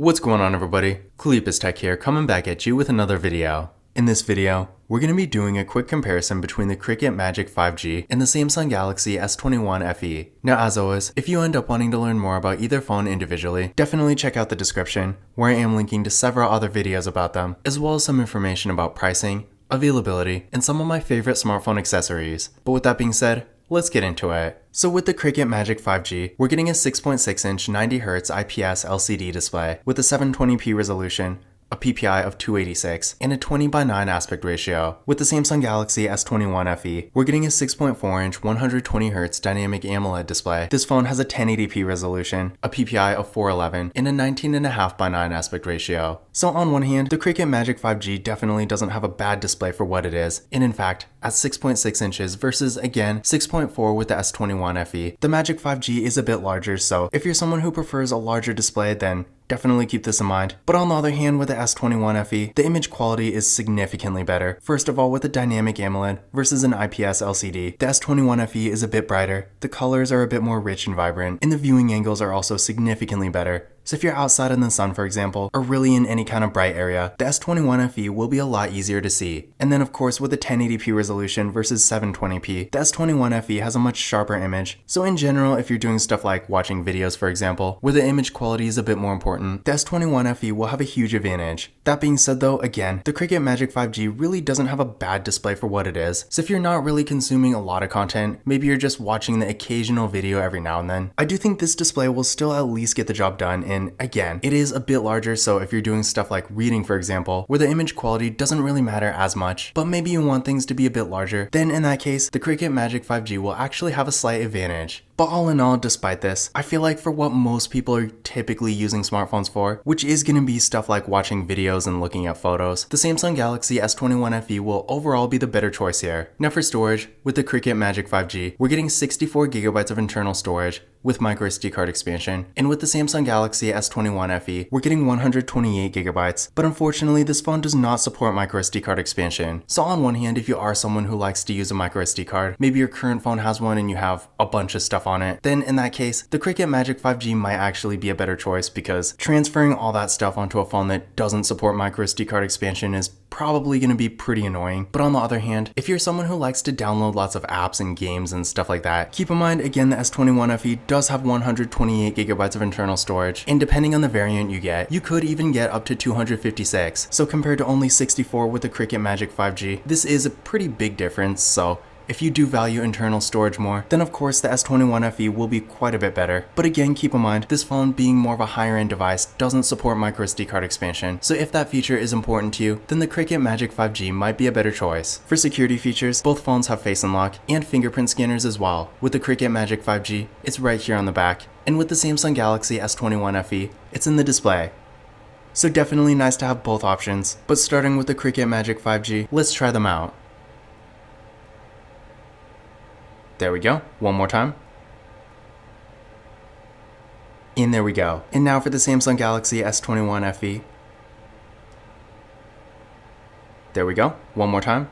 What's going on, everybody? Cleopus Tech here, coming back at you with another video. In this video, we're going to be doing a quick comparison between the Cricket Magic 5G and the Samsung Galaxy S21 FE. Now, as always, if you end up wanting to learn more about either phone individually, definitely check out the description, where I am linking to several other videos about them, as well as some information about pricing, availability, and some of my favorite smartphone accessories. But with that being said, let's get into it. So with the Cricket Magic 5G, we're getting a 6.6-inch 90Hz IPS LCD display with a 720p resolution, a PPI of 286, and a 20:9 aspect ratio. With the Samsung Galaxy S21 FE, we're getting a 6.4-inch 120Hz dynamic AMOLED display. This phone has a 1080p resolution, a PPI of 411, and a 19.5:9 aspect ratio. So on one hand, the Cricket Magic 5G definitely doesn't have a bad display for what it is, and in fact, at 6.6 inches versus, again, 6.4 with the S21 FE, the Magic 5G is a bit larger, so if you're someone who prefers a larger display, then definitely keep this in mind. But on the other hand, with the S21 FE, the image quality is significantly better. First of all, with the dynamic AMOLED versus an IPS LCD, the S21 FE is a bit brighter, the colors are a bit more rich and vibrant, and the viewing angles are also significantly better. So if you're outside in the sun, for example, or really in any kind of bright area, the S21 FE will be a lot easier to see. And then of course, with the 1080p resolution versus 720p, the S21 FE has a much sharper image. So in general, if you're doing stuff like watching videos, for example, where the image quality is a bit more important, the S21 FE will have a huge advantage. That being said though, again, the Cricket Magic 5G really doesn't have a bad display for what it is. So if you're not really consuming a lot of content, maybe you're just watching the occasional video every now and then, I do think this display will still at least get the job done. And again, it is a bit larger, so if you're doing stuff like reading, for example, where the image quality doesn't really matter as much, but maybe you want things to be a bit larger, then in that case, the Cricket Magic 5G will actually have a slight advantage. But all in all, despite this, I feel like for what most people are typically using smartphones for, which is going to be stuff like watching videos and looking at photos, the Samsung Galaxy S21 FE will overall be the better choice here. Now for storage, with the Cricket Magic 5G, we're getting 64GB of internal storage with microSD card expansion, and with the Samsung Galaxy S21 FE, we're getting 128GB, but unfortunately this phone does not support microSD card expansion. So on one hand, if you are someone who likes to use a microSD card, maybe your current phone has one and you have a bunch of stuff on it, then in that case, the Cricket Magic 5G might actually be a better choice, because transferring all that stuff onto a phone that doesn't support microSD card expansion is probably going to be pretty annoying. But on the other hand, if you're someone who likes to download lots of apps and games and stuff like that, keep in mind again the S21 FE does have 128GB of internal storage, and depending on the variant you get, you could even get up to 256. So compared to only 64 with the Cricket Magic 5G, this is a pretty big difference. So if you do value internal storage more, then of course the S21 FE will be quite a bit better. But again, keep in mind, this phone being more of a higher end device doesn't support microSD card expansion. So if that feature is important to you, then the Cricket Magic 5G might be a better choice. For security features, both phones have Face Unlock and fingerprint scanners as well. With the Cricket Magic 5G, it's right here on the back. And with the Samsung Galaxy S21 FE, it's in the display. So definitely nice to have both options. But starting with the Cricket Magic 5G, let's try them out. There we go. One more time. And there we go. And now for the Samsung Galaxy S21 FE. There we go. One more time.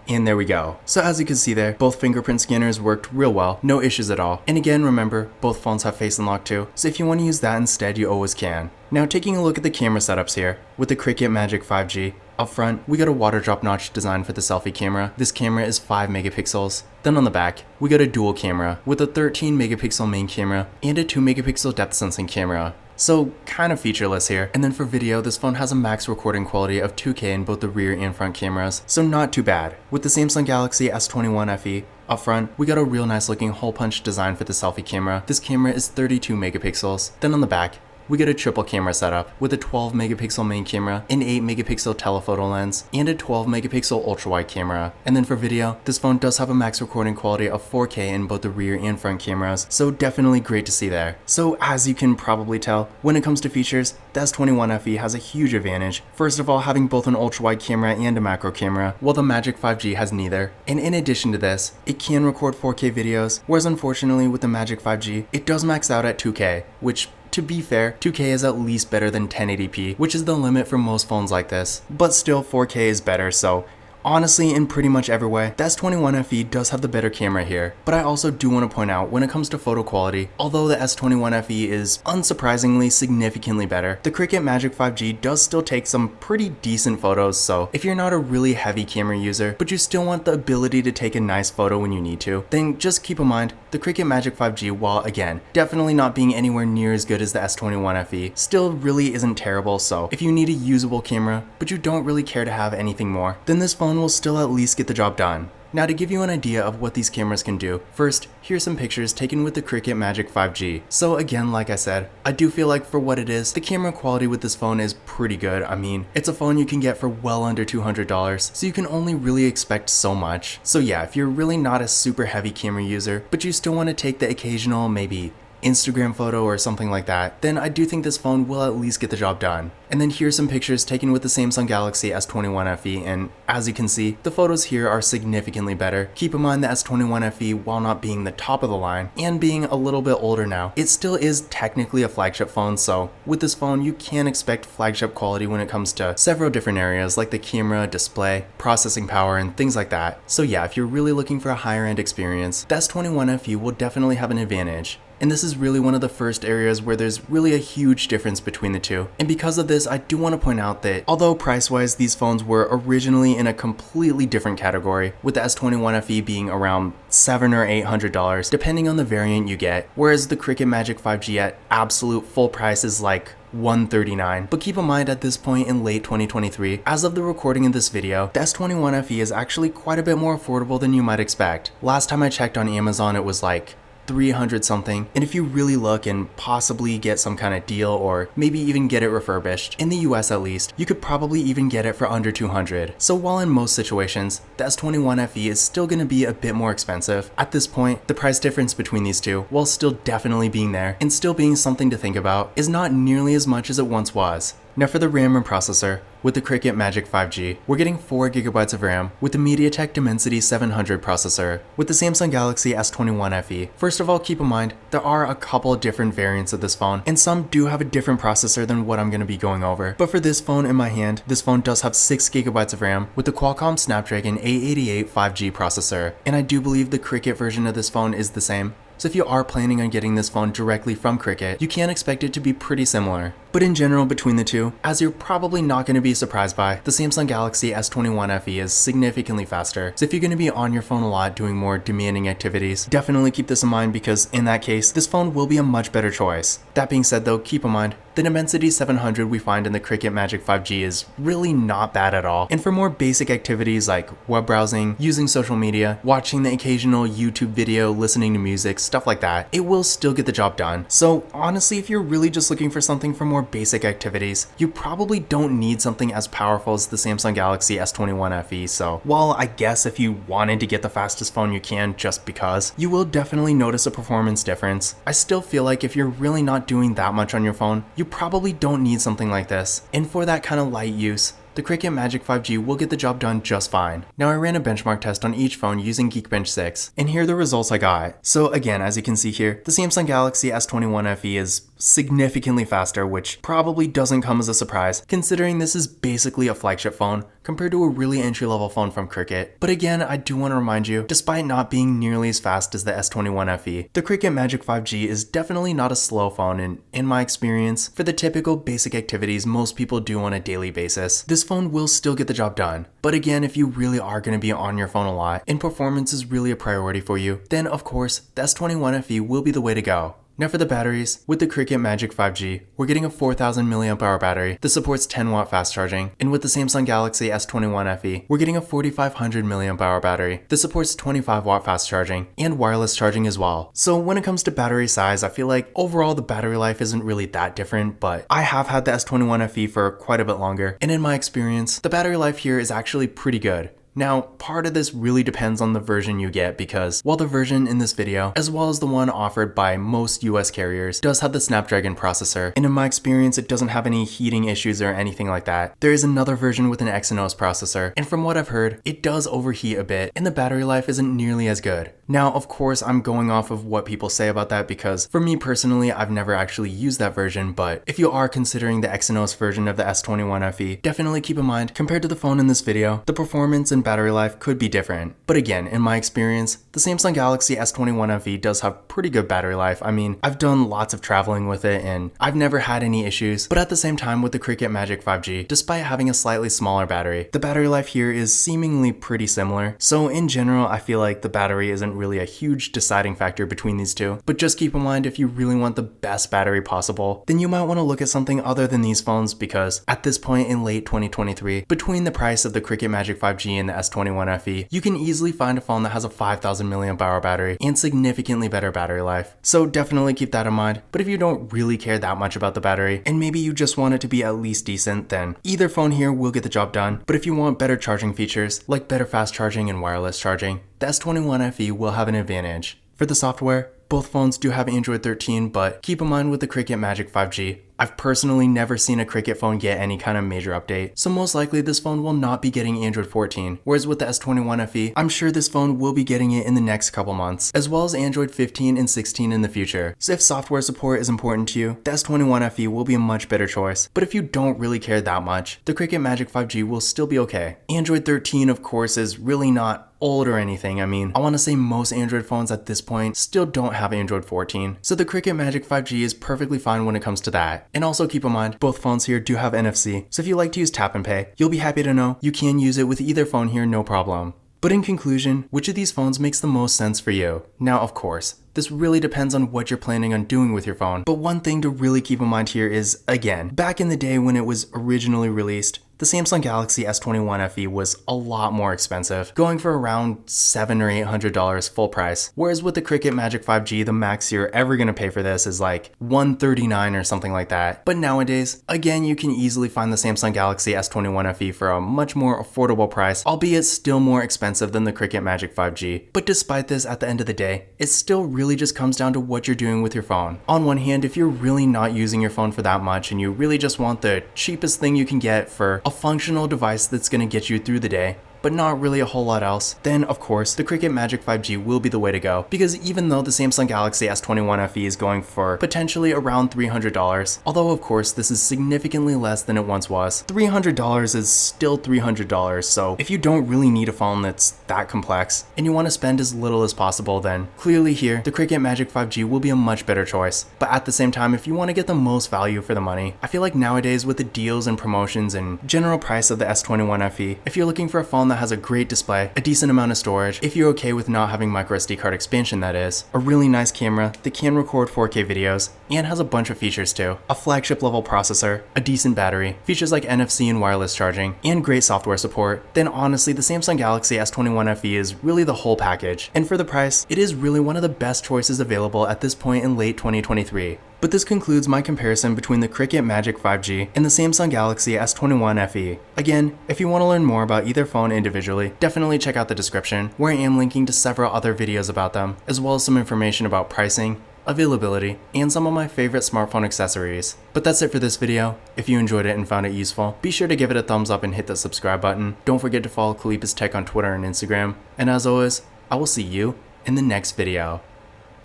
And there we go. So as you can see there, both fingerprint scanners worked real well, no issues at all. And again, remember, both phones have Face Unlock too, so if you want to use that instead, you always can. Now taking a look at the camera setups here, with the Cricket Magic 5G, up front, we got a water drop notch design for the selfie camera. This camera is 5 megapixels. Then on the back, we got a dual camera with a 13 megapixel main camera and a 2 megapixel depth sensing camera. So kind of featureless here. And then for video, this phone has a max recording quality of 2K in both the rear and front cameras, so not too bad. With the Samsung Galaxy S21 FE, up front, we got a real nice looking hole punch design for the selfie camera. This camera is 32 megapixels. Then on the back, we get a triple camera setup with a 12 megapixel main camera, an 8 megapixel telephoto lens, and a 12 megapixel ultra wide camera. And then for video, this phone does have a max recording quality of 4K in both the rear and front cameras, so definitely great to see there. So as you can probably tell, when it comes to features, the S21 FE has a huge advantage. First of all, having both an ultra wide camera and a macro camera, while the Magic 5G has neither. And in addition to this, it can record 4K videos, whereas unfortunately with the Magic 5G, it does max out at 2K, which, to be fair, 2K is at least better than 1080p, which is the limit for most phones like this. But still, 4K is better, so Honestly, in pretty much every way, the S21 FE does have the better camera here, but I also do want to point out when it comes to photo quality, although the S21 FE is unsurprisingly significantly better, the Cricut Magic 5G does still take some pretty decent photos, so if you're not a really heavy camera user, but you still want the ability to take a nice photo when you need to, then just keep in mind, the Cricut Magic 5G, while again, definitely not being anywhere near as good as the S21 FE, still really isn't terrible, so if you need a usable camera, but you don't really care to have anything more, then this phone will still at least get the job done. Now to give you an idea of what these cameras can do, first, here's some pictures taken with the Cricut Magic 5G. So again, like I said, I do feel like for what it is, the camera quality with this phone is pretty good. I mean, it's a phone you can get for well under $200, so you can only really expect so much. So yeah, if you're really not a super heavy camera user, but you still want to take the occasional, maybe Instagram photo or something like that, then I do think this phone will at least get the job done. And then here's some pictures taken with the Samsung Galaxy S21 FE, and as you can see, the photos here are significantly better. Keep in mind the S21 FE, while not being the top of the line, and being a little bit older now, it still is technically a flagship phone, so with this phone you can expect flagship quality when it comes to several different areas like the camera, display, processing power, and things like that. So yeah, if you're really looking for a higher end experience, the S21 FE will definitely have an advantage. And this is really one of the first areas where there's really a huge difference between the two. And because of this, I do want to point out that although price-wise these phones were originally in a completely different category, with the S21 FE being around $700 or $800 depending on the variant you get, whereas the Cricut Magic 5G at absolute full price is like $139. But keep in mind at this point in late 2023, as of the recording of this video, the S21 FE is actually quite a bit more affordable than you might expect. Last time I checked on Amazon it was like 300 something, and if you really look and possibly get some kind of deal or maybe even get it refurbished, in the US at least, you could probably even get it for under 200. So while in most situations, the S21 FE is still going to be a bit more expensive, at this point, the price difference between these two, while still definitely being there and still being something to think about, is not nearly as much as it once was. Now for the RAM and processor, with the Cricut Magic 5G, we're getting 4GB of RAM with the MediaTek Dimensity 700 processor with the Samsung Galaxy S21 FE. First of all, keep in mind, there are a couple of different variants of this phone, and some do have a different processor than what I'm going to be going over. But for this phone in my hand, this phone does have 6GB of RAM with the Qualcomm Snapdragon 888 5G processor, and I do believe the Cricut version of this phone is the same. So if you are planning on getting this phone directly from Cricut, you can expect it to be pretty similar. But in general between the two, as you're probably not going to be surprised by, the Samsung Galaxy S21 FE is significantly faster. So if you're going to be on your phone a lot doing more demanding activities, definitely keep this in mind because in that case, this phone will be a much better choice. That being said though, keep in mind, the Dimensity 700 we find in the Cricut Magic 5G is really not bad at all. And for more basic activities like web browsing, using social media, watching the occasional YouTube video, listening to music, stuff like that, it will still get the job done. So honestly, if you're really just looking for something for more basic activities, you probably don't need something as powerful as the Samsung Galaxy S21 FE. So while I guess if you wanted to get the fastest phone you can just because, you will definitely notice a performance difference. I still feel like if you're really not doing that much on your phone, you probably don't need something like this. And for that kind of light use, the Cricut Magic 5G will get the job done just fine. Now I ran a benchmark test on each phone using Geekbench 6, and here are the results I got. So again, as you can see here, the Samsung Galaxy S21 FE is significantly faster, which probably doesn't come as a surprise, considering this is basically a flagship phone compared to a really entry-level phone from Cricut. But again, I do want to remind you, despite not being nearly as fast as the S21 FE, the Cricut Magic 5G is definitely not a slow phone, and in my experience, for the typical basic activities most people do on a daily basis, this phone will still get the job done. But again, if you really are going to be on your phone a lot and performance is really a priority for you, then of course, the S21 FE will be the way to go. Now for the batteries, with the Cricut Magic 5G, we're getting a 4000 mAh battery that supports 10W fast charging, and with the Samsung Galaxy S21 FE, we're getting a 4500 mAh battery that supports 25W fast charging and wireless charging as well. So when it comes to battery size, I feel like overall the battery life isn't really that different, but I have had the S21 FE for quite a bit longer, and in my experience, the battery life here is actually pretty good. Now, part of this really depends on the version you get because while the version in this video, as well as the one offered by most US carriers, does have the Snapdragon processor, and in my experience it doesn't have any heating issues or anything like that, there is another version with an Exynos processor, and from what I've heard, it does overheat a bit and the battery life isn't nearly as good. Now, of course, I'm going off of what people say about that because for me personally, I've never actually used that version, but if you are considering the Exynos version of the S21 FE, definitely keep in mind, compared to the phone in this video, the performance and battery life could be different. But again, in my experience, the Samsung Galaxy S21 FE does have pretty good battery life. I mean, I've done lots of traveling with it and I've never had any issues. But at the same time with the Cricket Magic 5G, despite having a slightly smaller battery, the battery life here is seemingly pretty similar. So in general, I feel like the battery isn't really a huge deciding factor between these two. But just keep in mind, if you really want the best battery possible, then you might want to look at something other than these phones, because at this point in late 2023, between the price of the Cricket Magic 5G and the S21 FE, you can easily find a phone that has a 5000 mAh battery and significantly better battery life. So definitely keep that in mind. But if you don't really care that much about the battery, and maybe you just want it to be at least decent, then either phone here will get the job done. But if you want better charging features, like better fast charging and wireless charging, the S21 FE will have an advantage. For the software, both phones do have Android 13, but keep in mind with the Cricket Magic 5G, I've personally never seen a Cricket phone get any kind of major update, so most likely this phone will not be getting Android 14, whereas with the S21 FE, I'm sure this phone will be getting it in the next couple months, as well as Android 15 and 16 in the future. So if software support is important to you, the S21 FE will be a much better choice. But if you don't really care that much, the Cricket Magic 5G will still be okay. Android 13, of course, is really not old or anything. I mean, I want to say most Android phones at this point still don't have Android 14, so the Cricket Magic 5G is perfectly fine when it comes to that. And also keep in mind, both phones here do have NFC, so if you like to use tap and pay, you'll be happy to know you can use it with either phone here, no problem. But in conclusion, which of these phones makes the most sense for you? Now, of course, this really depends on what you're planning on doing with your phone, but one thing to really keep in mind here is, again, back in the day when it was originally released, the Samsung Galaxy S21 FE was a lot more expensive, going for around $700 or $800 full price. Whereas with the Cricket Magic 5G, the max you're ever gonna pay for this is like $139 or something like that. But nowadays, again, you can easily find the Samsung Galaxy S21 FE for a much more affordable price, albeit still more expensive than the Cricket Magic 5G. But despite this, at the end of the day, it still really just comes down to what you're doing with your phone. On one hand, if you're really not using your phone for that much and you really just want the cheapest thing you can get for a functional device that's going to get you through the day, but not really a whole lot else, then of course the Cricket Magic 5G will be the way to go, because even though the Samsung Galaxy S21 FE is going for potentially around $300, although of course this is significantly less than it once was, $300 is still $300, so if you don't really need a phone that's that complex and you want to spend as little as possible, then clearly here the Cricket Magic 5G will be a much better choice. But at the same time, if you want to get the most value for the money, I feel like nowadays with the deals and promotions and general price of the S21 FE, if you're looking for a phone that has a great display, a decent amount of storage, if you're okay with not having microSD card expansion that is, a really nice camera that can record 4K videos, and has a bunch of features too, a flagship level processor, a decent battery, features like NFC and wireless charging, and great software support, then honestly the Samsung Galaxy S21 FE is really the whole package. And for the price, it is really one of the best choices available at this point in late 2023. But this concludes my comparison between the Cricket Magic 5G and the Samsung Galaxy S21 FE. Again, if you want to learn more about either phone individually, definitely check out the description, where I am linking to several other videos about them, as well as some information about pricing, availability, and some of my favorite smartphone accessories. But that's it for this video. If you enjoyed it and found it useful, be sure to give it a thumbs up and hit the subscribe button. Don't forget to follow Kalipis Tech on Twitter and Instagram. And as always, I will see you in the next video.